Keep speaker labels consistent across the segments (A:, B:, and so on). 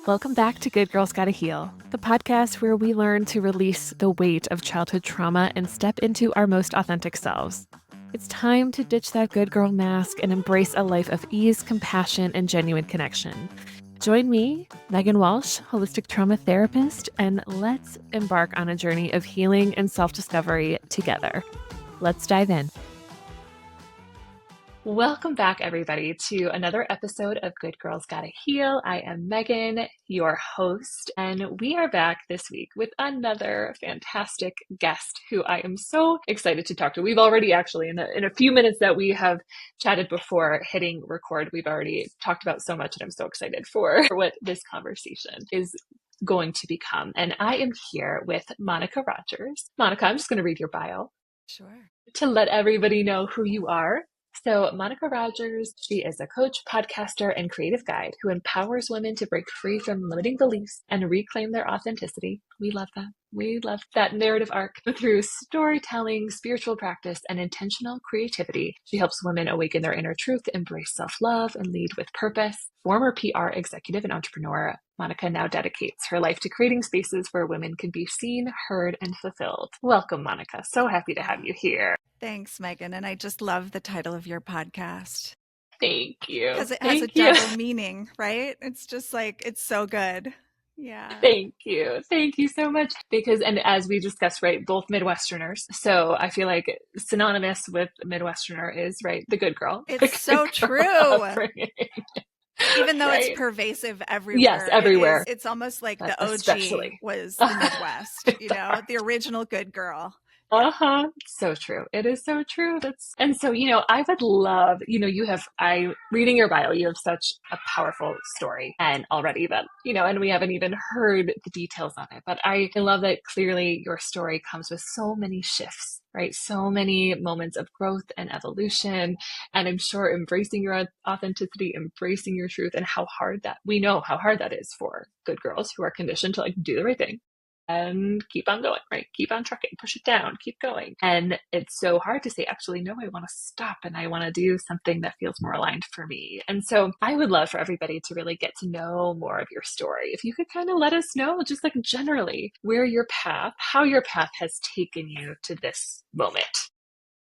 A: Welcome back to Good Girls Gotta Heal, the podcast where we learn to release the weight of childhood trauma and step into our most authentic selves. It's time to ditch that good girl mask and embrace a life of ease, compassion, and genuine connection. Join me, Megan Walsh, holistic trauma therapist, and let's embark on a journey of healing and self-discovery together. Let's dive in. Welcome back, everybody, to another episode of Good Girls Gotta Heal. I am Megan, your host, and we are back this week with another fantastic guest who I am so excited to talk to. We've already actually, in a few minutes that we have chatted before hitting record, we've already talked about so much, and I'm so excited for what this conversation is going to become. And I am here with Monica Rodgers. Monica, I'm just going to read your bio.
B: Sure.
A: To let everybody know who you are. So Monica Rodgers, she is a coach, podcaster, and creative guide who empowers women to break free from limiting beliefs and reclaim their authenticity. We love that. We love that narrative arc. Through storytelling, spiritual practice, and intentional creativity, she helps women awaken their inner truth, embrace self-love, and lead with purpose. Former PR executive and entrepreneur, Monica now dedicates her life to creating spaces where women can be seen, heard, and fulfilled. Welcome, Monica. So happy to have you here.
B: Thanks, Megan. And I just love the title of your podcast.
A: Thank you.
B: Because it has a double meaning, right? It's just like, it's so good. Yeah.
A: Thank you. Thank you so much. Because, and as we discussed, right, both Midwesterners. So I feel like synonymous with Midwesterner is, right, the good girl.
B: It's so true. Even though
A: right?
B: it's pervasive everywhere.
A: Yes, everywhere.
B: It's almost like the OG
A: especially
B: was the Midwest, you know, the original good girl.
A: Uh-huh. So true. It is so true. And so, I would love, reading your bio, you have such a powerful story and already that, and we haven't even heard the details of it, but I love that clearly your story comes with so many shifts, right? So many moments of growth and evolution. And I'm sure embracing your authenticity, embracing your truth, and we know how hard that is for good girls who are conditioned to do the right thing. And keep on going, right? Keep on trucking, push it down, keep going. And it's so hard to say, actually, no, I want to stop and I want to do something that feels more aligned for me. And so I would love for everybody to really get to know more of your story. If you could kind of let us know, just generally, how your path has taken you to this moment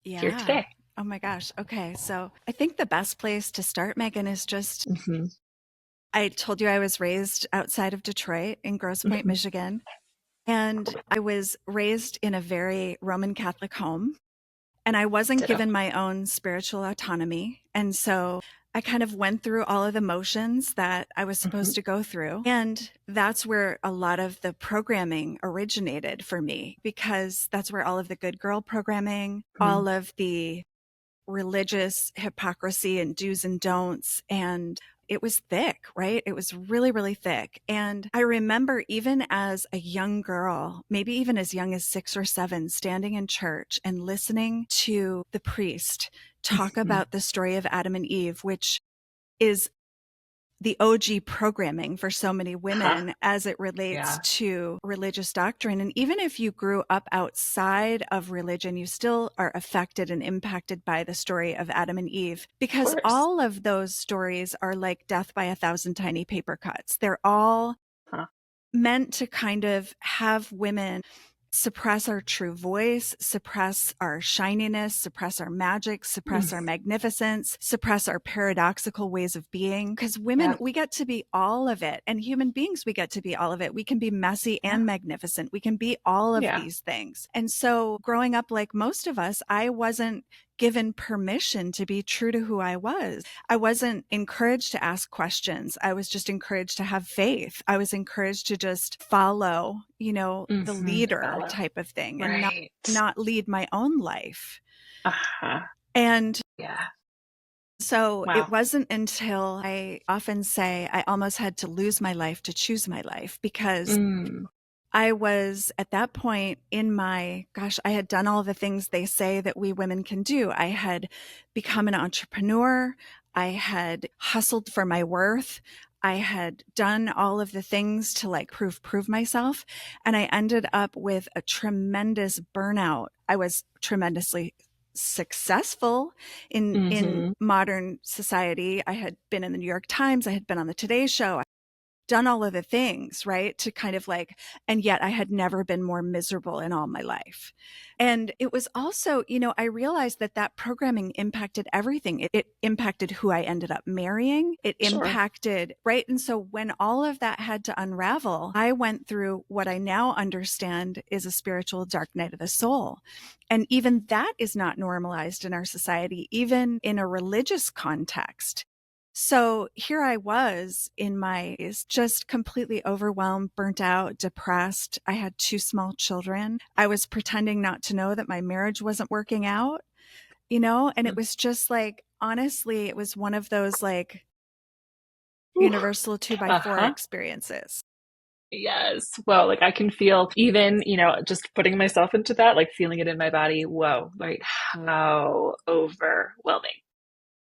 A: here today.
B: Oh my gosh. Okay. So I think the best place to start, Megan, is just, I told you I was raised outside of Detroit in Grosse Pointe, Michigan. And I was raised in a very Roman Catholic home, and I wasn't given my own spiritual autonomy. And so I kind of went through all of the motions that I was supposed to go through. And that's where a lot of the programming originated for me, because that's where all of the good girl programming, all of the religious hypocrisy and do's and don'ts, and it was thick, right? It was really, really thick. And I remember even as a young girl, maybe even as young as 6 or 7, standing in church and listening to the priest talk about the story of Adam and Eve, which is the OG programming for so many women as it relates to religious doctrine. And even if you grew up outside of religion, you still are affected and impacted by the story of Adam and Eve, because all of those stories are like death by 1,000 tiny paper cuts. They're all meant to kind of have women suppress our true voice, suppress our shininess, suppress our magic, suppress our magnificence, suppress our paradoxical ways of being. Because women, we get to be all of it. And human beings, we get to be all of it. We can be messy and magnificent. We can be all of these things. And so growing up, like most of us, I wasn't given permission to be true to who I was. I wasn't encouraged to ask questions. I was just encouraged to have faith. I was encouraged to just follow, the leader type of thing, and not lead my own life. And so it wasn't until, I often say, I almost had to lose my life to choose my life, because I was at that point in I had done all the things they say that we women can do. I had become an entrepreneur. I had hustled for my worth. I had done all of the things to prove myself. And I ended up with a tremendous burnout. I was tremendously successful in modern society. I had been in the New York Times. I had been on the Today Show. done all of the things, right? To kind of like, and yet I had never been more miserable in all my life. And it was also, I realized that that programming impacted everything. It impacted who I ended up marrying. It
A: Sure.
B: impacted, right? And so when all of that had to unravel, I went through what I now understand is a spiritual dark night of the soul. And even that is not normalized in our society, even in a religious context. So here I was in my just completely overwhelmed, burnt out, depressed. I had two small children. I was pretending not to know that my marriage wasn't working out, and it was just like, honestly, it was one of those like
A: Ooh.
B: universal two by four
A: Uh-huh.
B: experiences.
A: Yes. Well, like I can feel even, just putting myself into that, like feeling it in my body. Whoa, right? How overwhelming.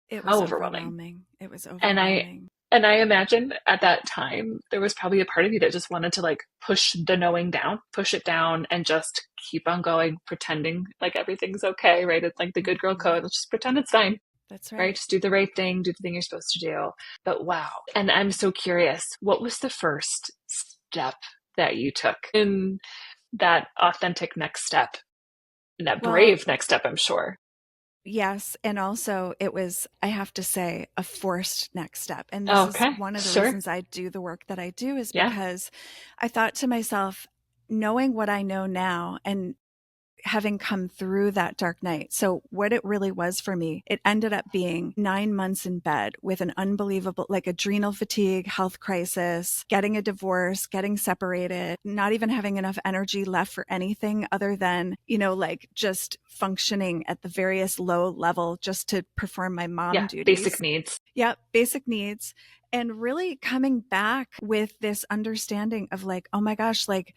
B: It
A: How
B: was
A: overwhelming.
B: overwhelming. It was
A: And I
B: overwhelming.
A: and I imagine at that time there was probably a part of you that just wanted to like push the knowing down, push it down and just keep on going, pretending like everything's okay, right? It's like the good girl
B: Hmm.
A: code. Let's just pretend it's fine,
B: That's
A: right?
B: right.
A: Just do the right thing, do the thing you're supposed to do. But wow. And I'm so curious, what was the first step that you took in that authentic next step? And that
B: Well,
A: brave next step, I'm sure.
B: yes. And also, it was, I have to say, a forced next step. And this is
A: Okay,
B: one of the
A: sure.
B: reasons I do the work that I do, is
A: Yeah,
B: because I thought to myself, knowing what I know now and having come through that dark night. So what it really was for me, it ended up being 9 months in bed with an unbelievable, like adrenal fatigue, health crisis, getting a divorce, getting separated, not even having enough energy left for anything other than, like just functioning at the various low level just to perform my mom
A: yeah, basic
B: duties.
A: needs.
B: Yep, basic needs. And really coming back with this understanding of like, oh my gosh, like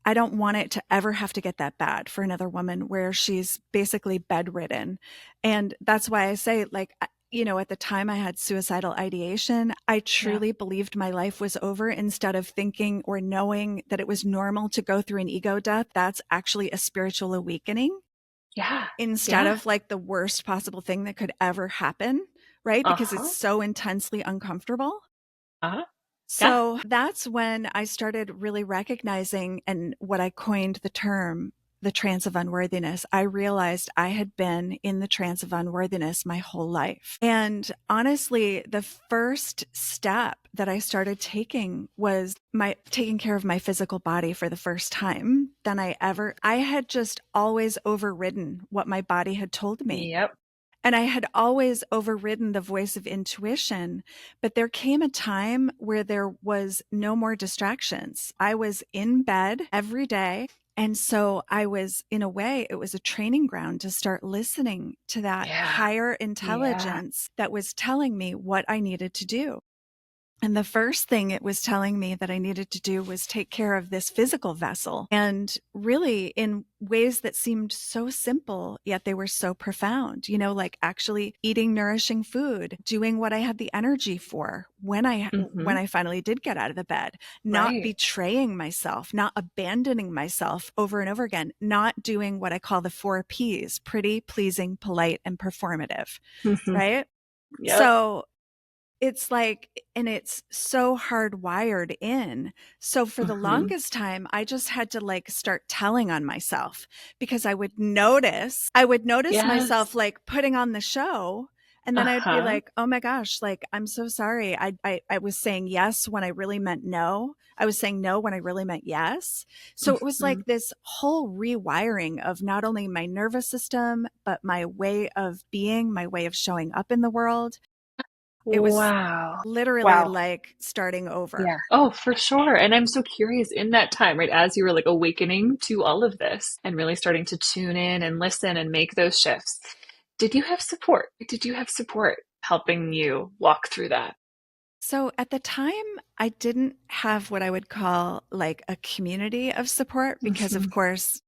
B: I don't want it to ever have to get that bad for another woman where she's basically bedridden. And that's why I say, like, at the time I had suicidal ideation, I
A: Yeah,
B: truly believed my life was over instead of thinking or knowing that it was normal to go through an ego death. That's actually a spiritual awakening
A: yeah,
B: instead
A: yeah.
B: of like the worst possible thing that could ever happen, right? Because it's
A: Uh-huh.
B: so intensely uncomfortable.
A: Uh-huh. Yeah.
B: So that's when I started really recognizing, and what I coined the term, the trance of unworthiness. I realized I had been in the trance of unworthiness my whole life. And honestly, the first step that I started taking was my taking care of my physical body for the first time than I had just always overridden what my body had told me.
A: Yep.
B: And I had always overridden the voice of intuition, but there came a time where there was no more distractions. I was in bed every day. And so I was, in a way, it was a training ground to start listening to that
A: Yeah.
B: higher
A: Yeah.
B: intelligence that was telling me what I needed to do. And the first thing it was telling me that I needed to do was take care of this physical vessel. And really, in ways that seemed so simple, yet they were so profound, like actually eating nourishing food, doing what I had the energy for when
A: Mm-hmm.
B: I finally did get out of the bed, not
A: Right.
B: betraying myself, not abandoning myself over and over again, not doing what I call the 4 Ps: pretty, pleasing, polite, and performative,
A: Mm-hmm.
B: right?
A: Yep.
B: So it's like, and it's so hardwired in. So for the
A: Mm-hmm.
B: longest time, I just had to like start telling on myself, because I would notice
A: Yes.
B: myself like putting on the show. And then I'd be
A: Uh-huh.
B: like, oh my gosh, like, I'm so sorry. I was saying yes when I really meant no. I was saying no when I really meant yes. So it was
A: Mm-hmm.
B: like this whole rewiring of not only my nervous system, but my way of being, my way of showing up in the world. It was
A: Wow.
B: literally
A: Wow.
B: like starting
A: Yeah.
B: over.
A: Oh, for sure. And I'm so curious in that time, right, as you were like awakening to all of this and really starting to tune in and listen and make those shifts, did you have support? Did you have support helping you walk through that?
B: So at the time, I didn't have what I would call like a community of support, because,
A: Mm-hmm.
B: of course,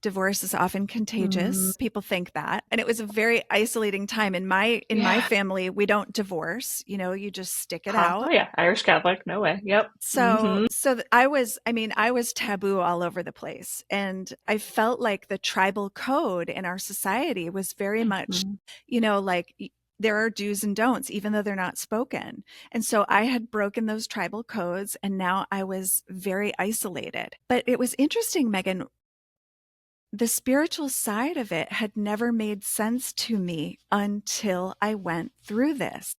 B: divorce is often contagious. People think that. And it was a very isolating time. In my
A: Yeah.
B: family, we don't divorce, you just stick it
A: Huh. Oh
B: out.
A: yeah. Irish Catholic. No way. Yep.
B: So
A: Mm-hmm.
B: I was taboo all over the place. And I felt like the tribal code in our society was very much,
A: Mm-hmm.
B: like there are do's and don'ts, even though they're not spoken. And so I had broken those tribal codes and now I was very isolated. But it was interesting, Megan, the spiritual side of it had never made sense to me until I went through this.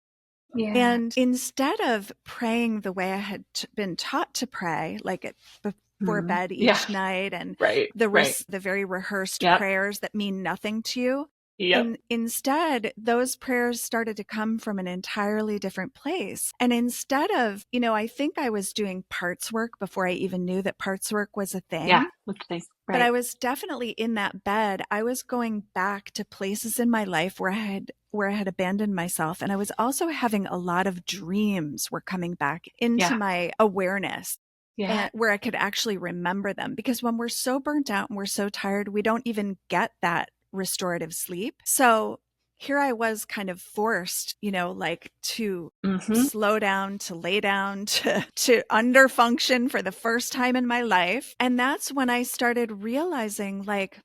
A: Yeah.
B: And instead of praying the way I had been taught to pray, like before bed
A: Yeah.
B: each night, and
A: Right. Right.
B: the very rehearsed
A: Yep.
B: prayers that mean nothing to you,
A: Yep.
B: instead, those prayers started to come from an entirely different place. And instead of, I think I was doing parts work before I even knew that parts work was a
A: Yeah.
B: thing.
A: Which thing?
B: But I
A: Right.
B: was definitely in that bed. I was going back to places in my life where I had abandoned myself. And I was also having a lot of dreams were coming back into
A: Yeah.
B: my awareness,
A: Yeah.
B: and where I could actually remember them. Because when we're so burnt out and we're so tired, we don't even get that restorative sleep. So here I was kind of forced, like to
A: Mm-hmm.
B: slow down, to lay down, to underfunction for the first time in my life. And that's when I started realizing, like,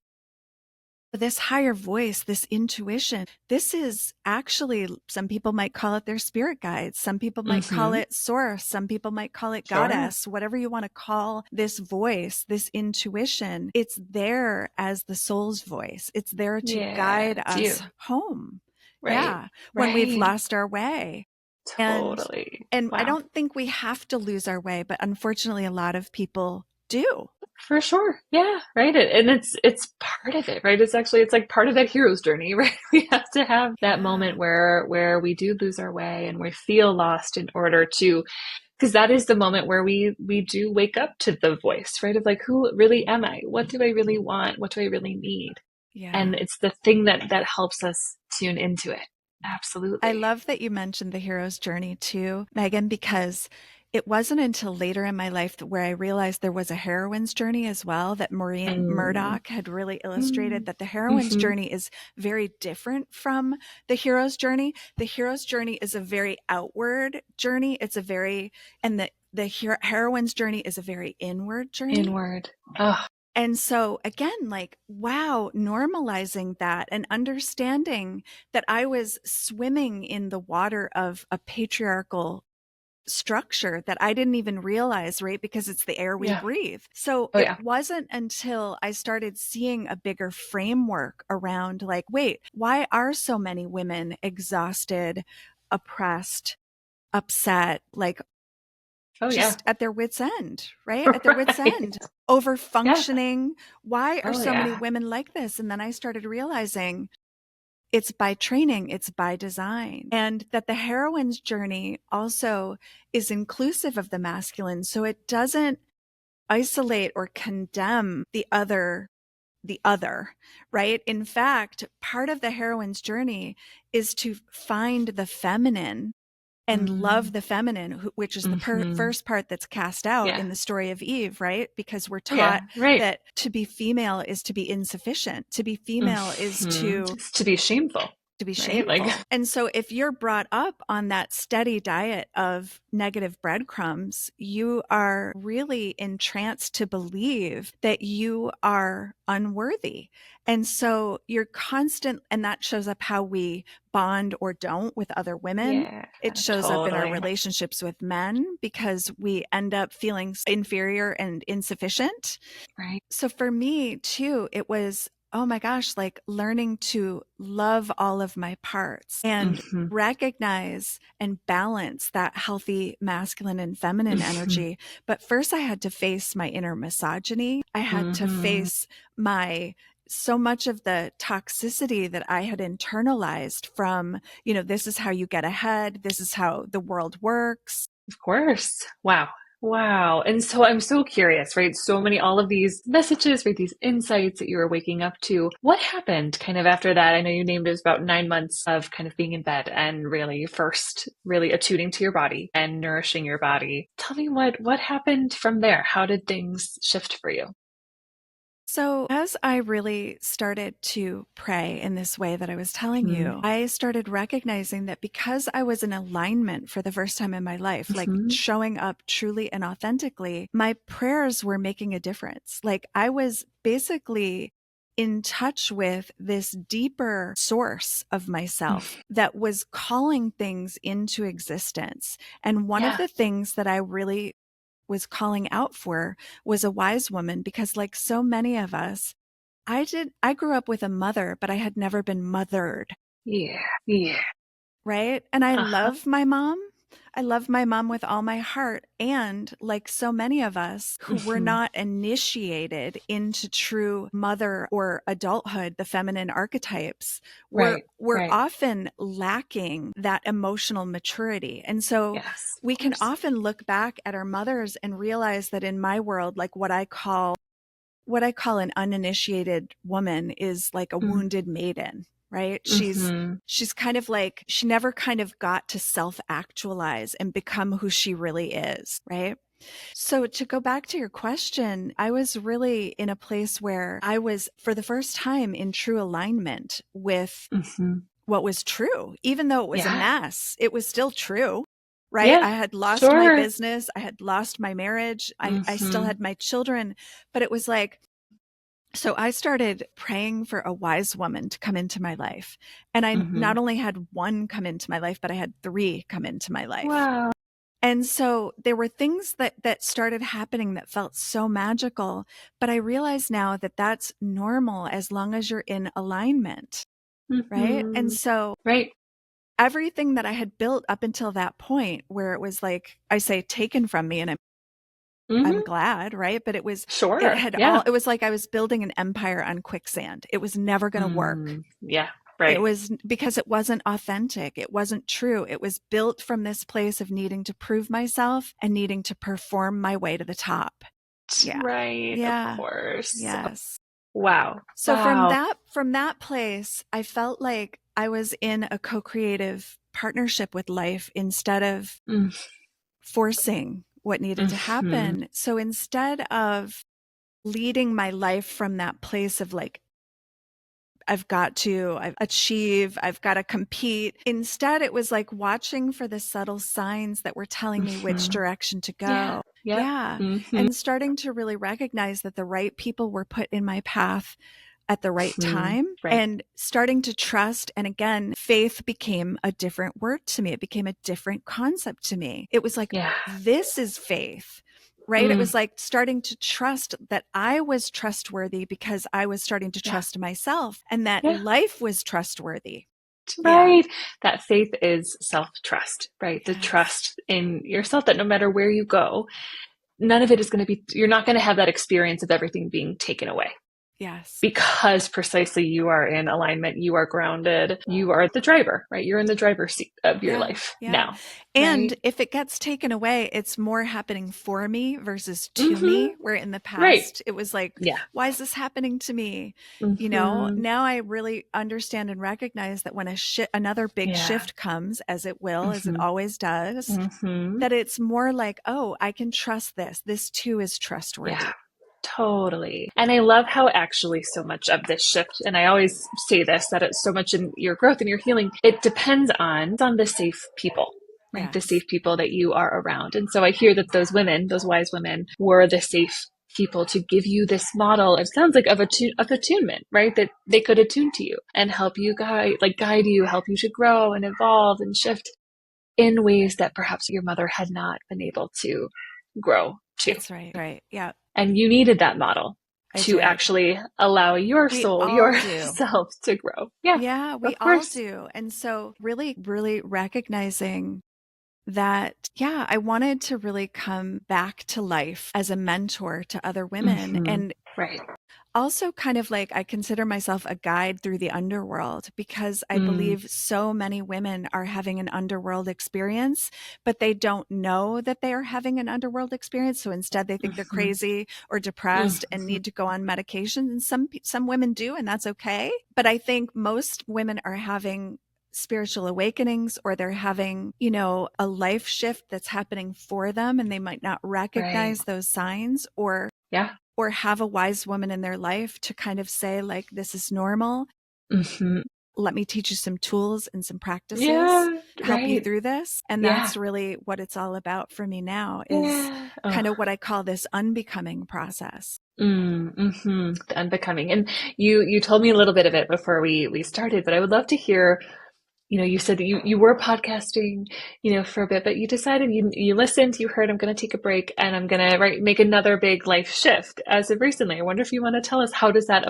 B: this higher voice, this intuition, this is actually, some people might call it their spirit guides. Some people might call
A: Mm-hmm.
B: it source. Some people might call it
A: Sure.
B: goddess, whatever you want to call this voice, this intuition. It's there as the soul's voice. It's there to
A: Yeah.
B: guide
A: It's you.
B: us home.
A: Right.
B: Yeah. When we've
A: Right.
B: lost our way. And
A: Totally.
B: I
A: Wow.
B: don't think we have to lose our way, but unfortunately a lot of people do.
A: For sure. Yeah. Right. And it's part of it, right? It's like part of that hero's journey, right? We have to have that
B: Yeah.
A: moment where we do lose our way and we feel lost in order to, because that is the moment where we do wake up to the voice, right? Of like, who really am I? What do I really want? What do I really need? And
B: Yeah.
A: it's the thing that helps us tune into it.
B: I
A: Absolutely.
B: love that you mentioned the hero's journey too, Megan, because it wasn't until later in my life where I realized there was a heroine's journey as well, that Maureen
A: Mm.
B: Murdoch had really illustrated
A: Mm.
B: that the heroine's
A: Hmm.
B: journey is very different from the hero's journey. The hero's journey is a very outward journey. And the heroine's journey is a very inward journey.
A: Inward. Oh,
B: And so again, like, wow, normalizing that and understanding that I was swimming in the water of a patriarchal structure that I didn't even realize, right? Because it's the air we
A: yeah.
B: breathe. So
A: Oh,
B: it
A: yeah.
B: wasn't until I started seeing a bigger framework around, like, wait, why are so many women exhausted, oppressed, upset, like,
A: Oh, yeah.
B: just at their wits' end, right? At their wits'
A: Right.
B: end, over
A: Yeah.
B: functioning. Why are
A: Oh,
B: so many
A: yeah.
B: women like this? And then I started realizing it's by training, it's by design, and that the heroine's journey also is inclusive of the masculine. So it doesn't isolate or condemn the other, right? In fact, part of the heroine's journey is to find the feminine and love
A: Mm.
B: the feminine, which is the
A: Hmm.
B: first part that's cast out
A: Yeah.
B: in the story of Eve, right? Because we're taught
A: Yeah. Right.
B: that to be female is to be insufficient. To be female is
A: It's to be shameful,
B: to be
A: right? Like,
B: shameful. And so if you're brought up on that steady diet of negative breadcrumbs, you are really entranced to believe that you are unworthy. And so you're constant, and that shows up how we bond or don't with other women.
A: yeah,
B: It shows up in our
A: totally.
B: relationships with men because we end up feeling inferior and insufficient.
A: Right.
B: So for me too, it was, oh my gosh, like learning to love all of my parts and
A: Hmm.
B: recognize and balance that healthy masculine and feminine
A: Hmm.
B: energy. But first, I had to face my inner misogyny. I had to
A: Hmm.
B: face my so much of the toxicity that I had internalized from, this is how you get ahead. This is how the world works.
A: Of course. Wow. Wow. And so I'm so curious, right? So many, all of these messages, right? These insights that you were waking up to. What happened kind of after that? I know you named it was about 9 months of kind of being in bed and really first really attuning to your body and nourishing your body. Tell me what happened from there. How did things shift for you?
B: So, as I really started to pray in this way that I was telling
A: Mm-hmm.
B: you, I started recognizing that because I was in alignment for the first time in my life, like
A: Mm-hmm.
B: showing up truly and authentically, my prayers were making a difference. Like I was basically in touch with this deeper source of myself that was calling things into existence. And one of the things that I really was calling out for was a wise woman, because like so many of us, I grew up with a mother, but I had never been mothered.
A: Yeah. Yeah.
B: Right. And I
A: Uh-huh.
B: love my mom. I love my mom with all my heart. And like so many of us who were not initiated into true mother or adulthood, the feminine archetypes, we're
A: Right.
B: often lacking that emotional maturity. And so
A: Yes,
B: we
A: of
B: can
A: course.
B: often look back at our mothers and realize that in my world, like what I call an uninitiated woman is like a wounded maiden, right? She's kind of like, she never kind of got to self-actualize and become who she really is, right? So to go back to your question, I was really in a place where I was for the first time in true alignment with what was true. Even though it was a
A: Yeah.
B: mess, it was still true. Right.
A: Yeah.
B: I had lost my
A: Sure.
B: business. I had lost my marriage. I still had my children, but it was like, so I started praying for a wise woman to come into my life. And I not only had one come into my life, but I had 3 come into my life.
A: Wow.
B: And so there were things that started happening that felt so magical, but I realize now that that's normal as long as you're in alignment, right? And so
A: Right.
B: everything that I had built up until that point where it was like, I say taken from me, and I'm glad, right? But it
A: Sure. Yeah.
B: was like I was building an empire on quicksand. It was never going to work.
A: Yeah.
B: It
A: Right.
B: was because it wasn't authentic. It wasn't true. It was built from this place of needing to prove myself and needing to perform my way to the top. Yeah.
A: Right. Of
B: Yeah.
A: course.
B: Yes.
A: Wow.
B: So
A: Wow.
B: from that place, I felt like I was in a co-creative partnership with life instead of forcing what needed to happen. So instead of leading my life from that place of like, I've achieve, I've got to compete. Instead, it was like watching for the subtle signs that were telling me which direction to
A: Yeah.
B: go.
A: Yep.
B: Yeah. And starting to really recognize that the right people were put in my path at the right time,
A: Right.
B: and starting to trust. And again, faith became a different word to me. It became a different concept to me. It was like, this is faith. Right. It was like starting to trust that I was trustworthy because I was starting to trust myself, and that life was trustworthy.
A: Right. Yeah. That faith is self-trust, right?
B: Yes.
A: The trust in yourself that no matter where you go, none of it is going to be, you're not going to have that experience of everything being taken away.
B: Yes.
A: Because precisely you are in alignment, you are grounded, you are the driver, right? You're in the driver's seat of your life now.
B: And
A: right?
B: if it gets taken away, it's more happening for me versus to me, where in the past it was like, why is this happening to me? You know, now I really understand and recognize that when another big shift comes, as it will, as it always does, that it's more like, oh, I can trust this. This too is trustworthy.
A: Yeah. Totally. And I love how actually so much of this shift, and I always say this, that it's so much in your growth and your healing, it depends on the safe people, right? The safe people that you are around. And so I hear that those women, those wise women, were the safe people to give you this model, it sounds like, of attunement, right? That they could attune to you and help you guide you, help you to grow and evolve and shift in ways that perhaps your mother had not been able to grow to.
B: That's right. Right. Yeah.
A: And you needed that model to actually allow your soul, yourself to grow. Yeah.
B: Yeah, we all do. And so really, really recognizing that, I wanted to really come back to life as a mentor to other women. And also kind of like I consider myself a guide through the underworld, because I believe so many women are having an underworld experience, but they don't know that they are having an underworld experience. So instead they think they're crazy or depressed and need to go on medication. And some women do, and that's okay. But I think most women are having spiritual awakenings, or they're having, a life shift that's happening for them, and they might not recognize those signs, or have a wise woman in their life to kind of say, like, this is normal. let me teach you some tools and some practices,
A: Yeah,
B: help you
A: right.
B: through this. And
A: Yeah.
B: that's really what it's all about for me now, is
A: Yeah.
B: kind
A: Oh.
B: of what I call this unbecoming process.
A: The unbecoming. And you told me a little bit of it before we started, but I would love to hear, you said that you were podcasting, for a bit, but you decided you listened, you heard, I'm going to take a break and I'm going to make another big life shift as of recently. I wonder if you want to tell us, how does that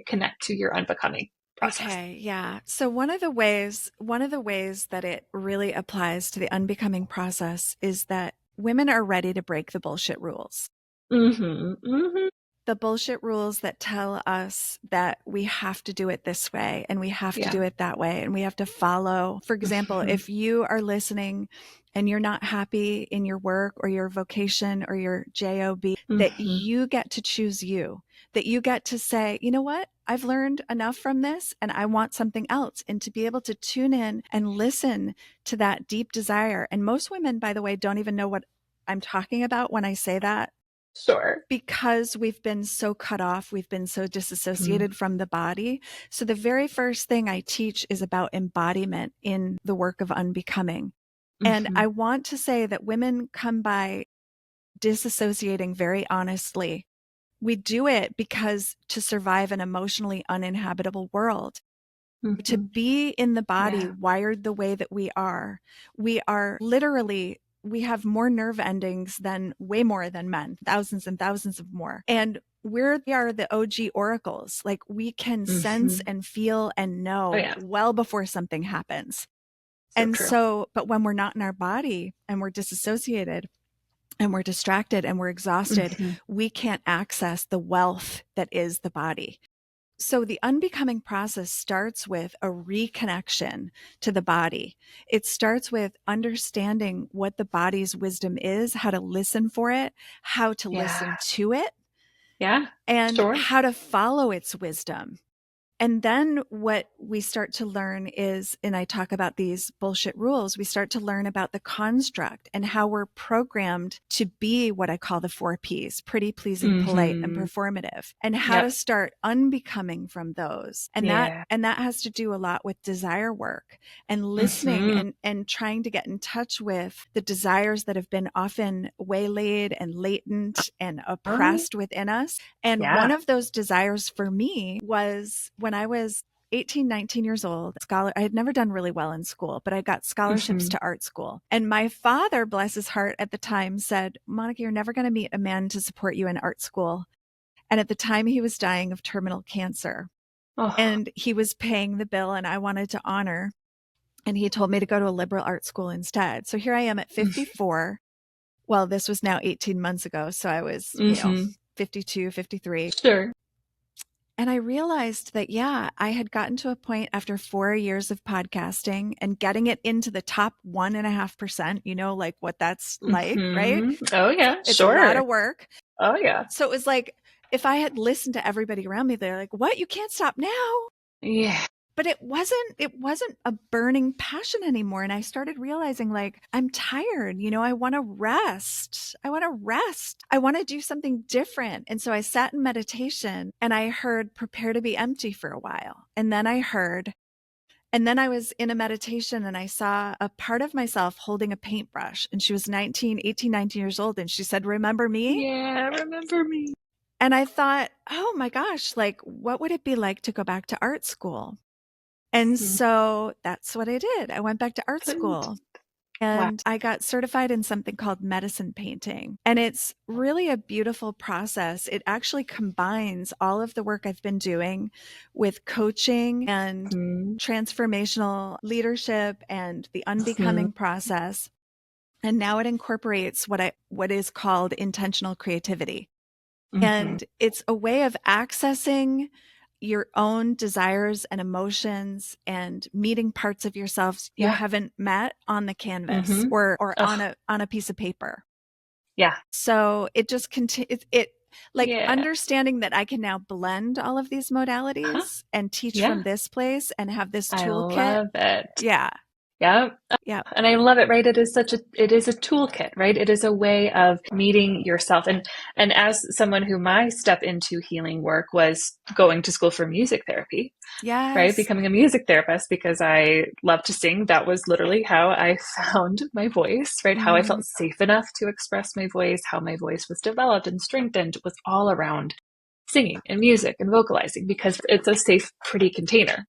A: connect to your unbecoming process?
B: Okay, yeah. So one of the ways that it really applies to the unbecoming process is that women are ready to break the bullshit rules.
A: Mm-hmm. Mm-hmm.
B: The bullshit rules that tell us that we have to do it this way and we have to
A: Yeah.
B: do it that way and we have to follow. For example,
A: Mm-hmm.
B: if you are listening and you're not happy in your work or your vocation or your job, that
A: Mm-hmm.
B: you get to choose you, that you get to say, you know what? I've learned enough from this and I want something else. And to be able to tune in and listen to that deep desire. And most women, by the way, don't even know what I'm talking about when I say that,
A: Sure.
B: because we've been so cut off, we've been so
A: Mm-hmm.
B: disassociated from the body. So the very first thing I teach is about embodiment in the work of unbecoming. And
A: Mm-hmm.
B: I want to say that women come by disassociating very honestly. We do it because to survive an emotionally uninhabitable world, to
A: Mm-hmm.
B: be in the body
A: Yeah.
B: wired the way that we are literally, we have more nerve endings than, way more than men, thousands and thousands of more. And we are the OG oracles. Like, we can sense
A: Mm-hmm.
B: and feel and
A: Oh
B: know
A: yeah.
B: well before something happens.
A: So
B: And
A: true.
B: so, but when we're not in our body and we're disassociated and we're distracted and we're exhausted,
A: Mm-hmm.
B: we can't access the wealth that is the body. So the unbecoming process starts with a reconnection to the body. It starts with understanding what the body's wisdom is, how to listen for it, how to
A: Yeah.
B: listen to it,
A: Yeah.
B: and
A: Sure.
B: how to follow its wisdom. And then what we start to learn is, and I talk about these bullshit rules, we start to learn about the construct and how we're programmed to be what I call the 4 Ps: pretty, pleasing, polite, and
A: Mm-hmm.
B: performative, and how to
A: Yep.
B: start unbecoming from those.
A: Yeah.
B: And that has to do a lot with desire work and listening
A: Mm-hmm.
B: and trying to get in touch with the desires that have been often waylaid and latent and
A: Oh,
B: oppressed within us. And one
A: yeah.
B: of those desires for me was when I was 18, 19 years old. I had never done really well in school, but I got scholarships
A: Mm-hmm.
B: to art school. And my father, bless his heart, at the time said, Monica, you're never going to meet a man to support you in art school. And at the time, he was dying of terminal cancer
A: Oh.
B: and he was paying the bill, and I wanted to honor. And he told me to go to a liberal art school instead. So here I am at 54. Well, this was now 18 months ago. So I was,
A: Mm-hmm.
B: 52, 53.
A: Sure.
B: And I realized that, yeah, I had gotten to a point after 4 years of podcasting and getting it into the top 1.5%, like what that's like, right?
A: Mm-hmm. Oh yeah.
B: It's a lot
A: Sure.
B: of work.
A: Oh yeah.
B: So it was like, if I had listened to everybody around me, they're like, what? You can't stop now.
A: Yeah.
B: But it wasn't a burning passion anymore. And I started realizing, like, I'm tired. I want to rest. I want to do something different. And so I sat in meditation and I heard prepare to be empty for a while. And then I was in a meditation and I saw a part of myself holding a paintbrush, and she was 19 years old. And she said, remember me?
A: Yeah. Remember me.
B: And I thought, oh my gosh, like, what would it be like to go back to art school? And
A: Mm-hmm.
B: so that's what I did. I went back to art
A: Couldn't.
B: school
A: Wow.
B: and I got certified in something called medicine painting. And it's really a beautiful process. It actually combines all of the work I've been doing with coaching and
A: Mm-hmm.
B: transformational leadership and the
A: Mm-hmm.
B: unbecoming process. And now it incorporates what is called intentional creativity.
A: Mm-hmm.
B: And it's a way of accessing your own desires and emotions and meeting parts of yourself you
A: Yeah.
B: haven't met on the canvas
A: Mm-hmm.
B: or
A: Oh
B: on a piece of paper.
A: yeah.
B: So it just continues, it like
A: Yeah.
B: understanding that I can now blend all of these
A: Huh?
B: modalities and teach from
A: Yeah.
B: this place and have this
A: I
B: toolkit.
A: love it.
B: Yeah.
A: Yeah.
B: Yeah.
A: And I love it, right? It is a toolkit, right? It is a way of meeting yourself. And as someone who my step into healing work was going to school for music therapy, right?
B: Yes.
A: Becoming a music therapist because I love to sing. That was literally how I found my voice, right? How I
B: Mm,
A: felt safe enough to express my voice, how my voice was developed and strengthened was all around singing and music and vocalizing because it's a safe, pretty container.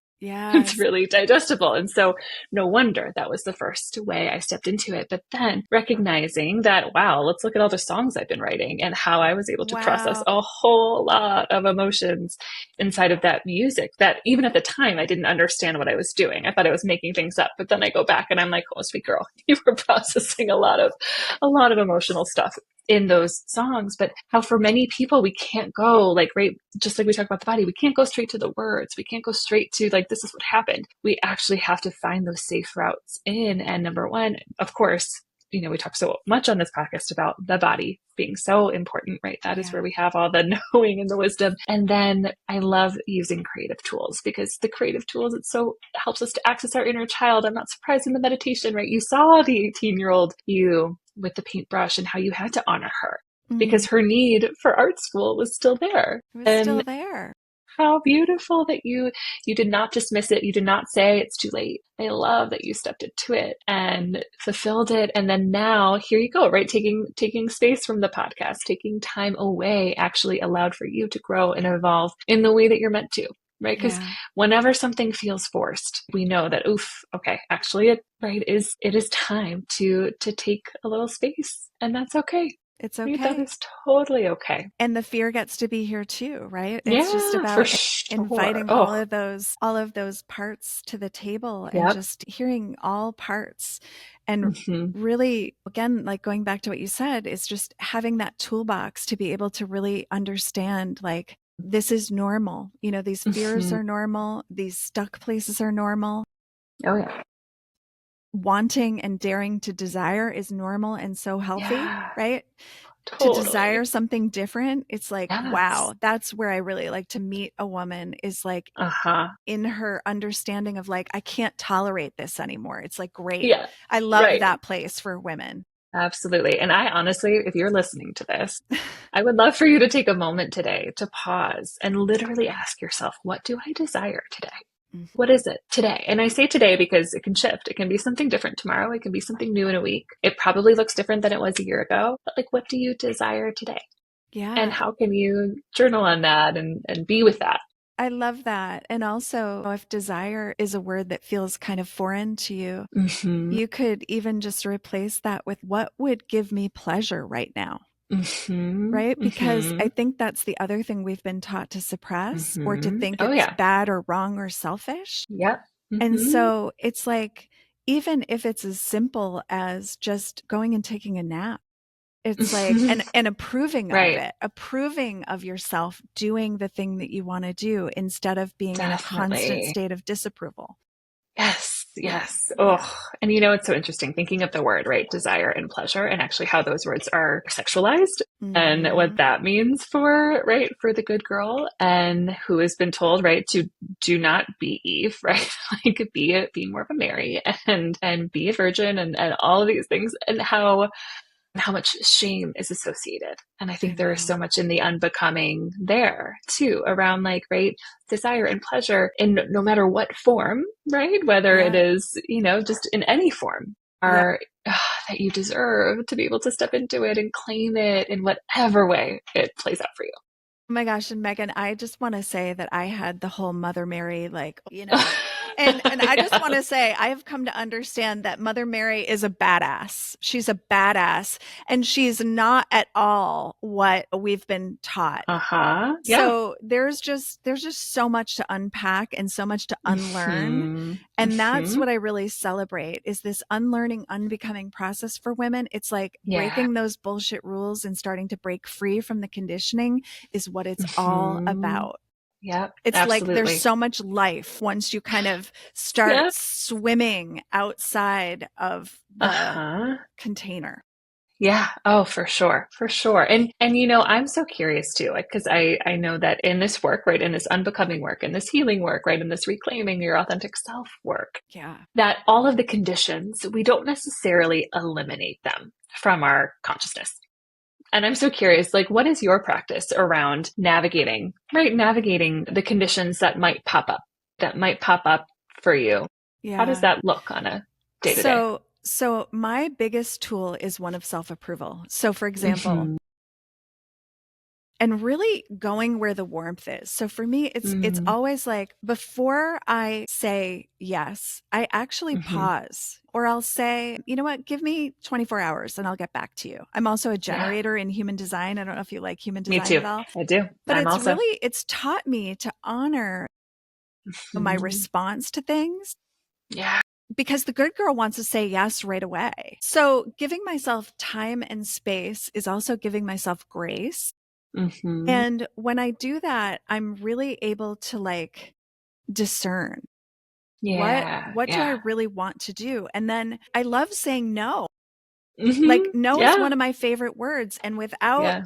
A: It's
B: yes.
A: really digestible. And so no wonder that was the first way I stepped into it. But then recognizing that, wow, let's look at all the songs I've been writing and how I was able to process
B: Wow.
A: a whole lot of emotions inside of that music that even at the time I didn't understand what I was doing. I thought I was making things up. But then I go back and I'm like, oh, sweet girl, you were processing a lot of emotional stuff in those songs, but how for many people we can't go like, right, just like we talk about the body, we can't go straight to the words, we can't go straight to like, this is what happened. We actually have to find those safe routes in. And number one, of course, you know, we talk so much on this podcast about the body being so important, right? That is
B: Yeah.
A: where we have all the knowing and the wisdom. And then I love using creative tools because the creative tools, it so helps us to access our inner child. I'm not surprised in the meditation, right? You saw the 18-year-old you with the paintbrush and how you had to honor her
B: Mm,
A: because her need for art school was still there.
B: it was still
A: And
B: there.
A: how beautiful that you did not dismiss it. You did not say it's too late. I love that you stepped into it and fulfilled it. And then now here you go, right? Taking space from the podcast, taking time away actually allowed for you to grow and evolve in the way that you're meant to. Right. Because
B: Yeah.
A: whenever something feels forced, we know that, oof, okay, actually it is time to take a little space. And that's okay.
B: It's
A: Right? That
B: okay.
A: is totally okay.
B: And the fear gets to be here too, right? It's just
A: Yeah, for
B: about
A: sure.
B: inviting
A: Oh,
B: all of those parts to the table and
A: yep.
B: just hearing all parts and
A: Hmm.
B: really, again, like going back to what you said, is just having that toolbox to be able to really understand, like, this is normal. You know, these fears
A: Hmm.
B: are normal. These stuck places are normal.
A: Oh, yeah.
B: Wanting and daring to desire is normal and so healthy,
A: Yeah,
B: right? To
A: totally.
B: desire something different, it's like,
A: Yes.
B: wow, that's where I really like to meet a woman, is like
A: Uh-huh.
B: in her understanding of like, I can't tolerate this anymore. It's like, great.
A: Yeah,
B: I love
A: right.
B: that place for women.
A: Absolutely. And I honestly, if you're listening to this, I would love for you to take a moment today to pause and literally ask yourself, what do I desire today?
B: Mhm.
A: What is it today? And I say today because it can shift. It can be something different tomorrow. It can be something new in a week. It probably looks different than it was a year ago. But like, what do you desire today? And
B: Yeah,
A: how can you journal on that and be with that?
B: I love that. And also, if desire is a word that feels kind of foreign to you,
A: Hmm.
B: you could even just replace that with, what would give me pleasure right now?
A: Hmm.
B: Right? Because
A: Hmm.
B: I think that's the other thing we've been taught to suppress, or to
A: Hmm.
B: think
A: Oh,
B: it's
A: yeah.
B: bad or wrong or selfish.
A: Yep.
B: And
A: Hmm.
B: so it's like, even if it's as simple as just going and taking a nap, it's like, and approving of
A: Right.
B: it, approving of yourself doing the thing that you want to do instead of being in a constant
A: Definitely.
B: state of disapproval.
A: Yes.
B: Yeah.
A: Yes.
B: Yeah.
A: Oh, and you know, it's so interesting thinking of the word, right? Desire and pleasure, and actually how those words are sexualized and what
B: Hmm.
A: that means for, right, for the good girl and who has been told, right, to do not be Eve, right? Like be more of a Mary and be a virgin and all of these things and how much shame is associated. And I
B: I
A: think there is
B: know.
A: so much in the unbecoming there too, around like, right, desire and pleasure in no matter what form, right? Whether it
B: Yeah.
A: is, you know, just in any form
B: Yeah.
A: are that you deserve to be able to step into it and claim it in whatever way it plays out for you.
B: Oh my gosh, and Megan, I just want to say that I had the whole Mother Mary, like, you know, and I just want
A: Yeah.
B: to say I have come to understand that Mother Mary is a badass. She's a badass, and she's not at all what we've been taught.
A: Uh-huh. Yeah.
B: So there's just so much to unpack and so much to unlearn.
A: Hmm.
B: And that's
A: Hmm.
B: what I really celebrate, is this unlearning, unbecoming process for women. It's like
A: Yeah.
B: breaking those bullshit rules and starting to break free from the conditioning is what it's all
A: Hmm.
B: about.
A: Yep.
B: It's like there's
A: Absolutely.
B: so much life once you kind of start
A: Yeah.
B: swimming outside of the
A: Uh-huh.
B: container.
A: Yeah. Oh, for sure. For sure. And I'm so curious too, like, because I know that in this work, right, in this unbecoming work, in this healing work, right, in this reclaiming your authentic self work,
B: Yeah.
A: that all of the conditions, we don't necessarily eliminate them from our consciousness. And I'm so curious, like, what is your practice around navigating, right? Navigating the conditions that might pop up for you. How does
B: Yeah.
A: that look on a day to day?
B: So my biggest tool is one of self-approval. So for example,
A: Mm-hmm.
B: and really going where the warmth is. So for me, it's
A: Mm-hmm.
B: always like before I say yes, I actually
A: Mm-hmm.
B: pause or I'll say, you know what, give me 24 hours and I'll get back to you. I'm also a
A: Yeah,
B: generator in human design. I don't know if you like human
A: me
B: design
A: too.
B: at all,
A: I do.
B: but
A: I'm also.
B: it's taught me to honor my
A: Mhm.
B: response to things
A: Yeah.
B: because the good girl wants to say yes right away. So giving myself time and space is also giving myself grace.
A: Mm-hmm.
B: And when I do that, I'm really able to like discern
A: Yeah.
B: what do I
A: Yeah.
B: really want to do? And then I love saying no. Like
A: Mm-hmm.
B: no is
A: Yeah.
B: one of my favorite words and
A: Yeah.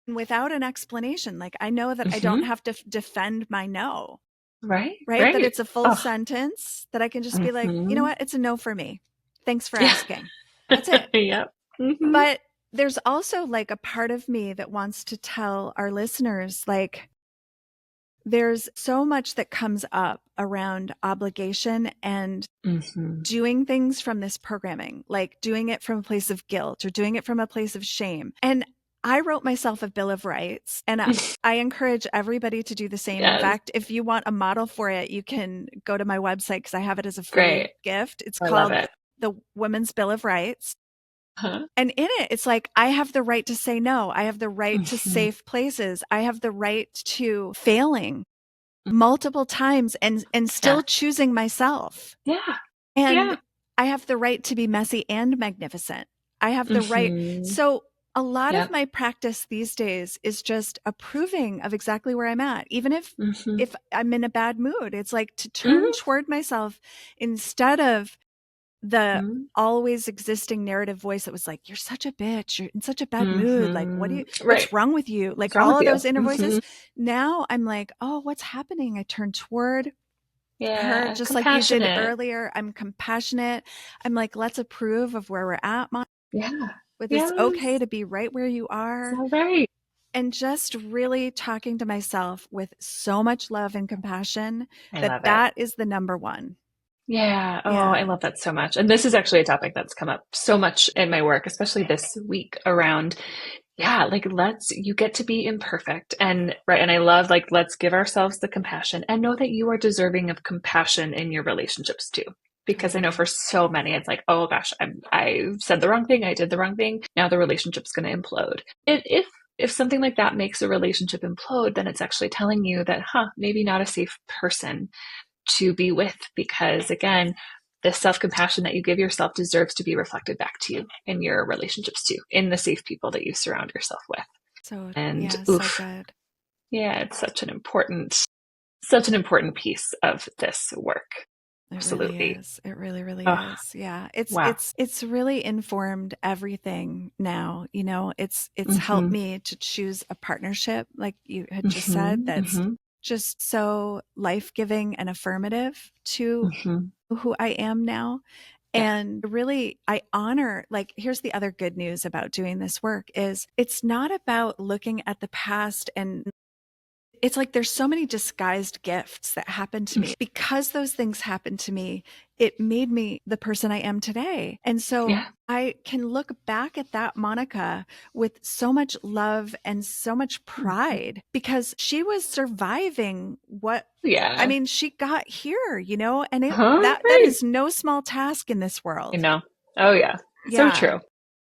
B: without an explanation, like I know that I don't
A: Mm-hmm.
B: have to defend my no,
A: Right.
B: right? That
A: Right.
B: it's a full
A: Oh.
B: sentence that I can just be like, "You know
A: Mm-hmm.
B: what? It's a no for me. Thanks for
A: Yeah.
B: asking." That's it.
A: Yep. Mm-hmm.
B: But there's also like a part of me that wants to tell our listeners like there's so much that comes up around obligation and
A: Mm-hmm.
B: doing things from this programming, like doing it from a place of guilt or doing it from a place of shame. And I wrote myself a Bill of Rights and I encourage everybody to do the same. In
A: Yes.
B: fact, if you want a model for it, you can go to my website because I have it as a free
A: Great.
B: gift. It's
A: I love
B: called
A: it.
B: the Women's Bill of Rights.
A: Huh?
B: And in it, it's like, I have the right to say no. I have the right to
A: Mm-hmm.
B: safe places. I have the right to failing multiple times and
A: Yeah.
B: still choosing myself.
A: Yeah.
B: And
A: Yeah.
B: I have the right to be messy and magnificent. I have the right.
A: Mm-hmm.
B: So a lot of
A: Yep.
B: my practice these days is just approving of exactly where I'm at. Even
A: Mm-hmm.
B: if I'm in a bad mood, it's like to turn
A: Mm-hmm.
B: toward myself instead of the
A: Mm-hmm.
B: always existing narrative voice that was like, "You're such a bitch. You're in such a bad mood. Like,
A: Mm-hmm. Right.
B: what's wrong with you?" Like
A: What's wrong
B: all
A: with
B: of
A: you?
B: those inner
A: Mm-hmm.
B: voices. Now I'm like, "Oh, what's happening?" I turn toward her
A: Yeah.
B: just like you did
A: Compassionate.
B: earlier. I'm compassionate. I'm like, let's approve of where we're at, Mom,
A: Yeah.
B: with it's okay
A: Yes.
B: to be right where you
A: It's
B: are.
A: all right.
B: And just really talking to myself with so much love and compassion
A: I
B: that
A: love it.
B: that is the number one.
A: Yeah. Oh, I
B: Yeah.
A: love that so much. And this is actually a topic that's come up so much in my work, especially this week around, yeah, like you get to be imperfect. And right. And I love, like, let's give ourselves the compassion and know that you are deserving of compassion in your relationships too. Because I know for
B: Totally.
A: so many, it's like, oh gosh, I said the wrong thing. I did the wrong thing. Now the relationship's going to implode. If something like that makes a relationship implode, then it's actually telling you that, maybe not a safe person to be with, because again, the self-compassion that you give yourself deserves to be reflected back to you in your relationships too, in the safe people that you surround yourself with.
B: So,
A: And
B: yeah, so
A: oof,
B: good.
A: yeah, it's such an important piece of this work.
B: It really
A: Absolutely.
B: is. It really, really
A: Oh,
B: is. Yeah.
A: wow.
B: It's really informed everything now. You know, it's helped
A: Mm-hmm.
B: me to choose a partnership, like you had just said,
A: Mm-hmm.
B: that's
A: Mm-hmm.
B: just so life-giving and affirmative to
A: Mm-hmm.
B: who I am now.
A: Yeah.
B: And really, I honor, like, here's the other good news about doing this work is it's not about looking at the past and it's like there's so many disguised gifts that happened to me. Because those things happened to me, it made me the person I am today. And so
A: Yeah.
B: I can look back at that Monica with so much love and so much
A: Mm-hmm.
B: pride because she was surviving what I
A: Yeah.
B: mean, she got here, you know, and
A: Huh?
B: that
A: Right.
B: is no small task in this
A: You
B: world.
A: know. Oh yeah. So
B: Yeah,
A: true.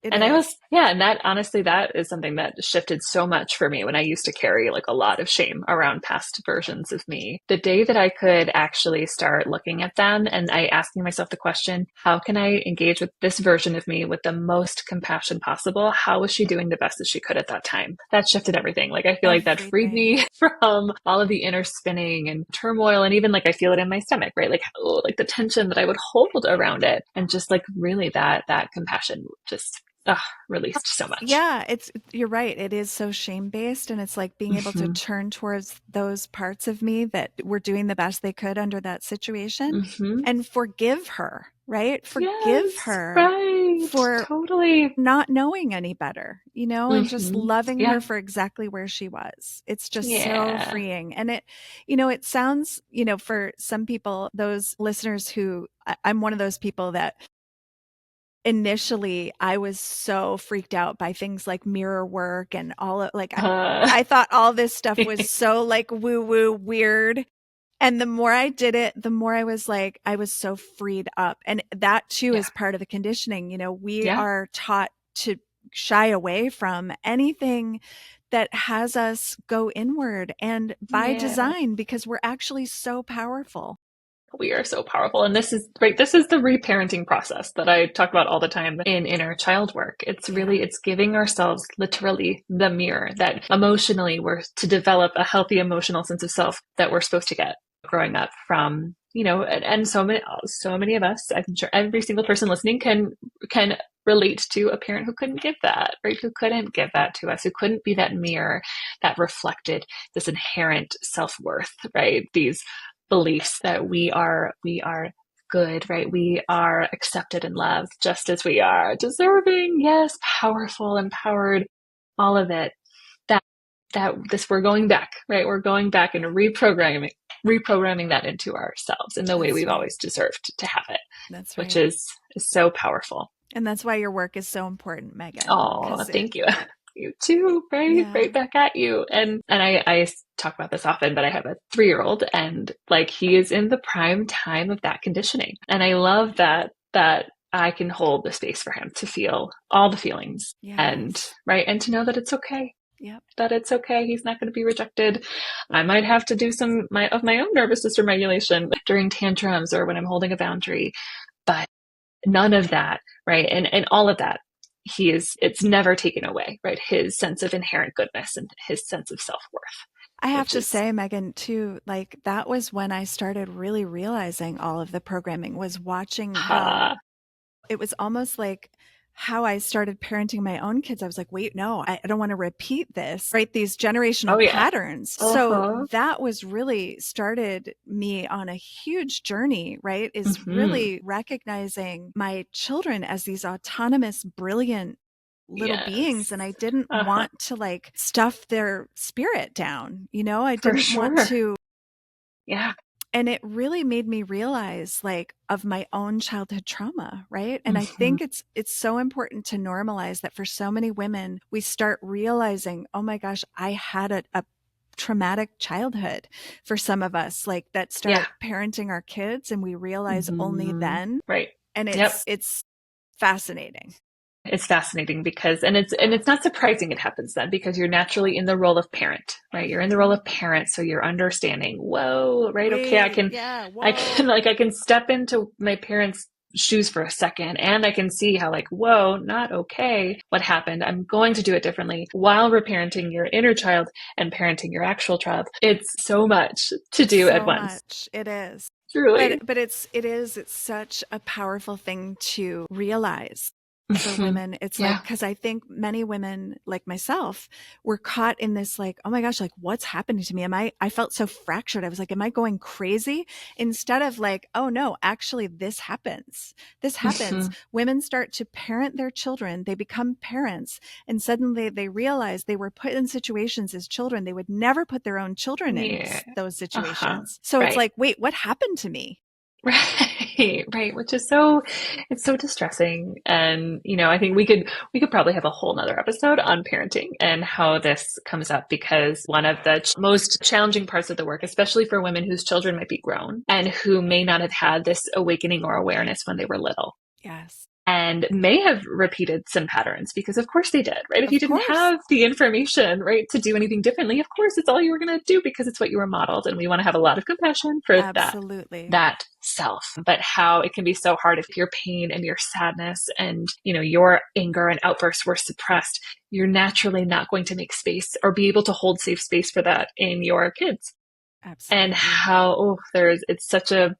B: it
A: And I
B: is.
A: was, yeah, and that honestly, that is something that shifted so much for me when I used to carry like a lot of shame around past versions of me. The day that I could actually start looking at them and I asking myself the question, how can I engage with this version of me with the most compassion possible? How was she doing the best that she could at that time? That shifted everything. Like I feel like that freed
B: Everything.
A: me from all of the inner spinning and turmoil. And even like I feel it in my stomach, right? Like, oh, like the tension that I would hold around it. And just like really that compassion just ah, released so much.
B: Yeah, you're right. It is so shame-based, and it's like being able to
A: Hmm.
B: turn towards those parts of me that were doing the best they could under that situation
A: Hmm.
B: and forgive her, right? Forgive
A: Yes,
B: her
A: right.
B: for
A: Totally.
B: not knowing any better, and just
A: Hmm.
B: loving her
A: Yeah.
B: for exactly where she was. It's just so
A: Yeah.
B: freeing. And it sounds, for some people, those listeners who I'm one of those people that initially I was so freaked out by things like mirror work and all of like
A: Uh,
B: I thought all this stuff was so like woo woo weird. And the more I did it, the more I was like, I was so freed up. And that too
A: yeah.
B: is part of the conditioning. We
A: Yeah.
B: are taught to shy away from anything that has us go inward and by
A: Yeah.
B: design because we're actually so powerful.
A: We are so powerful. And this is right. This is the reparenting process that I talk about all the time in inner child work. It's
B: Yeah.
A: really, it's giving ourselves literally the mirror that emotionally we're to develop a healthy emotional sense of self that we're supposed to get growing up from, and so many of us, I'm sure every single person listening can relate to a parent who couldn't give that, right? Who couldn't give that to us, who couldn't be that mirror that reflected this inherent self-worth, right? These beliefs that we are good, right? We are accepted and loved just as we are, deserving, yes, powerful, empowered, all of it. That we're going back, right? We're going back and reprogramming that into ourselves in the way
B: That's
A: we've
B: right.
A: always deserved to have it,
B: That's
A: which
B: right.
A: is so powerful.
B: And that's why your work is so important, Megan,
A: Oh,
B: because
A: thank you. You too, right?
B: yeah.
A: Right back at you. And I talk about this often, but I have a 3-year-old and like he is in the prime time of that conditioning. And I love that I can hold the space for him to feel all the feelings and
B: Yes.
A: right. And to know that it's okay.
B: Yep.
A: That it's okay. He's not going to be rejected. I might have to do some of my own nervous system regulation during tantrums or when I'm holding a boundary, but none of that, right? And all of that, it's never taken away, right? His sense of inherent goodness and his sense of self-worth,
B: I have
A: which
B: to
A: is,
B: say, Megan, too, like that was when I started really realizing all of the programming was watching how
A: uh,
B: it was almost like how I started parenting my own kids. I was like, wait, no, I don't want to repeat this, right? These
A: oh
B: generational
A: yeah.
B: patterns. So
A: Uh-huh.
B: that was really started me on a huge journey, right? Is
A: Mm-hmm.
B: really recognizing my children as these autonomous, brilliant little beings. And I
A: Yes.
B: didn't
A: Uh-huh.
B: want to like stuff their spirit down. I
A: For
B: didn't want
A: sure.
B: to
A: Yeah.
B: and it really made me realize like of my own childhood trauma, right? And I
A: Mm-hmm.
B: think it's so important to normalize that for so many women we start realizing, oh my gosh, I had a traumatic childhood. For some of us, like that
A: Yeah.
B: start parenting our kids and we realize only
A: Mm-hmm.
B: then.
A: Right.
B: And
A: Yep.
B: it's fascinating.
A: It's fascinating because and it's not surprising it happens then because you're naturally in the role of parent, right? You're in the role of parent, so you're understanding, whoa, right? Okay,
B: Wait, yeah,
A: I can
B: whoa.
A: like I can step into my parents' shoes for a second and I can see how like, whoa, not okay. What happened? I'm going to do it differently while reparenting your inner child and parenting your actual child. It's so much to
B: It's
A: do at
B: so
A: once.
B: much. It is. But
A: Truly.
B: but it's such a powerful thing to realize for
A: Hmm.
B: women. It's like
A: Yeah.
B: because I think many women like myself were caught in this like, oh my gosh, like what's happening to me? I felt so fractured. I was like, am I going crazy? Instead of like, oh no, actually this happens. This happens.
A: Hmm.
B: Women start to parent their children. They become parents and suddenly they realize they were put in situations as children. They would never put their own children in
A: Yeah.
B: those
A: Uh-huh.
B: situations. So it's
A: Right.
B: like, wait, what happened to me?
A: Right, right, which is it's so distressing. And, I think we could probably have a whole nother episode on parenting and how this comes up because one of the most challenging parts of the work, especially for women whose children might be grown and who may not have had this awakening or awareness when they were little
B: Yes.
A: and may have repeated some patterns because of course they did, right? If you
B: Of
A: didn't
B: course.
A: have the information, right, to do anything differently, of course it's all you were going to do because it's what you were modeled. And we want to have a lot of compassion for
B: Absolutely.
A: that self, but how it can be so hard if your pain and your sadness and, your anger and outbursts were suppressed, you're naturally not going to make space or be able to hold safe space for that in your kids. And
B: Absolutely.
A: how, it's such a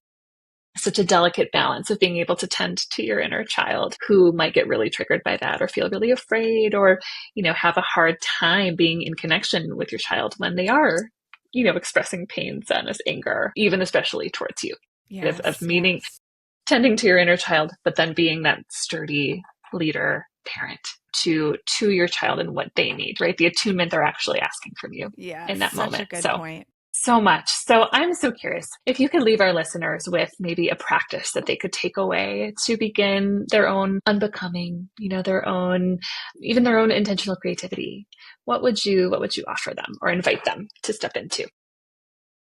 A: such a delicate balance of being able to tend to your inner child who might get really triggered by that or feel really afraid or, have a hard time being in connection with your child when they are, expressing pain, sadness, anger, even especially towards you. Of
B: Yes,
A: meaning,
B: yes.
A: tending to your inner child, but then being that sturdy leader parent to your child and what they need, right? The attunement they're actually asking from you
B: Yes,
A: in that
B: such a
A: moment.
B: good point.
A: So much. So I'm so curious if you could leave our listeners with maybe a practice that they could take away to begin their own unbecoming, even their own intentional creativity. What would you offer them or invite them to step into?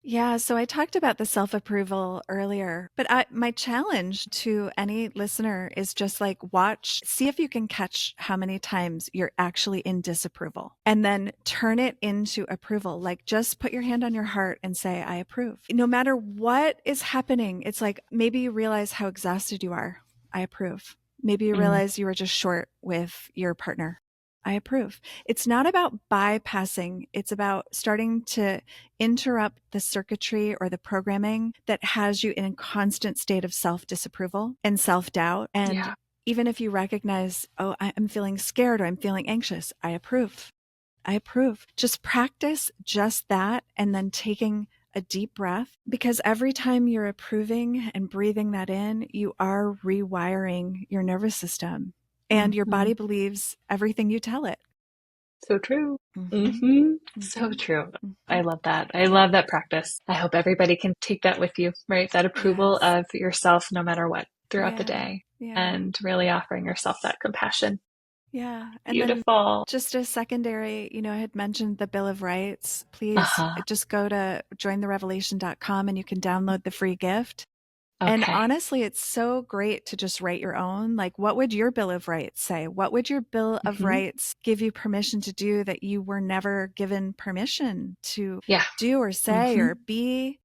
B: Yeah, so I talked about the self-approval earlier, but my challenge to any listener is just like see if you can catch how many times you're actually in disapproval and then turn it into approval. Like just put your hand on your heart and say, I approve. No matter what is happening, it's like maybe you realize how exhausted you are. I approve. Maybe you
A: Mm,
B: realize you were just short with your partner. I approve. It's not about bypassing. It's about starting to interrupt the circuitry or the programming that has you in a constant state of self-disapproval and self-doubt. And
A: yeah.
B: even if you recognize, oh, I'm feeling scared or I'm feeling anxious, I approve. I approve. Just practice just that and then taking a deep breath, because every time you're approving and breathing that in, you are rewiring your nervous system and your
A: Mm-hmm.
B: body believes everything you tell it.
A: So true.
B: Mm-hmm.
A: Hmm. So
B: Mm-hmm.
A: true.
B: Mm-hmm.
A: I love that. I love that practice. I hope everybody can take that with you, right? That approval
B: Yes.
A: of yourself no matter what throughout the
B: Yeah.
A: day
B: Yeah.
A: and really offering yourself that compassion.
B: Yeah. And then
A: Beautiful.
B: just a secondary, I had mentioned the Bill of Rights. Please
A: Uh-huh.
B: just go to jointherevelation.com and you can download the free gift. And
A: Okay.
B: honestly, it's so great to just write your own. Like, what would your Bill of Rights say? What would your Bill of
A: Hmm.
B: Rights give you permission to do that you were never given permission to
A: Yeah.
B: do or say
A: Hmm.
B: or be?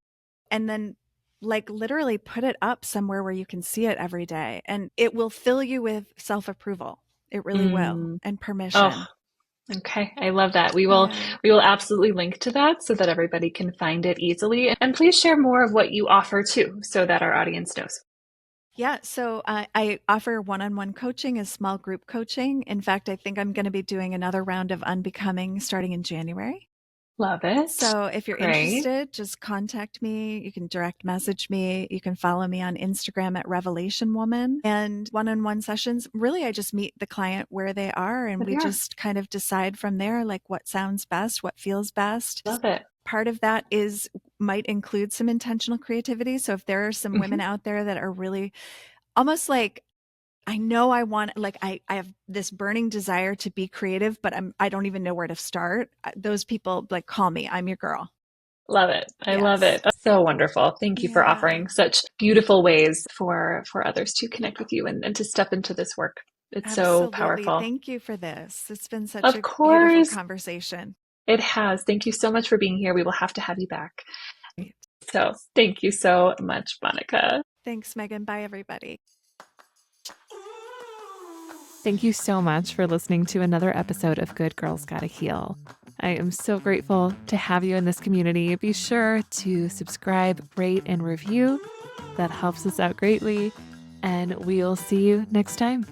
B: And then, like, literally put it up somewhere where you can see it every day. And it will fill you with self approval. It really will.
A: Mm.
B: And
A: Oh,
B: permission.
A: okay. I love that.
B: Yeah.
A: We will absolutely link to that so that everybody can find it easily. And please share more of what you offer too, so that our audience knows.
B: Yeah, so I offer one-on-one coaching as small group coaching. In fact, I think I'm going to be doing another round of Unbecoming starting in January.
A: Love it.
B: So if you're
A: Great.
B: interested, just contact me. You can direct message me. You can follow me on Instagram at Revelation Woman. And one-on-one sessions, really, I just meet the client where they are and we
A: Yeah.
B: just kind of decide from there, like what sounds best, what feels best.
A: Love it.
B: Part of that might include some intentional creativity. So if there are some women
A: Hmm.
B: out there that are really almost like, I know I want, like, I have this burning desire to be creative, but I don't even know where to start. Those people, like, call me. I'm your girl.
A: Love it. I love
B: Yes.
A: it. That's so wonderful. Thank you for
B: Yeah.
A: offering such beautiful ways for others to connect with you and to step into this work. It's so
B: Absolutely.
A: powerful.
B: Thank you for this. It's been such
A: Of
B: a beautiful
A: course,
B: conversation.
A: it has. Thank you so much for being here. We will have to have you back.
B: Great.
A: So thank you so much, Monica.
B: Thanks, Megan. Bye, everybody.
C: Thank you so much for listening to another episode of Good Girls Gotta Heal. I am so grateful to have you in this community. Be sure to subscribe, rate, and review. That helps us out greatly. And we'll see you next time.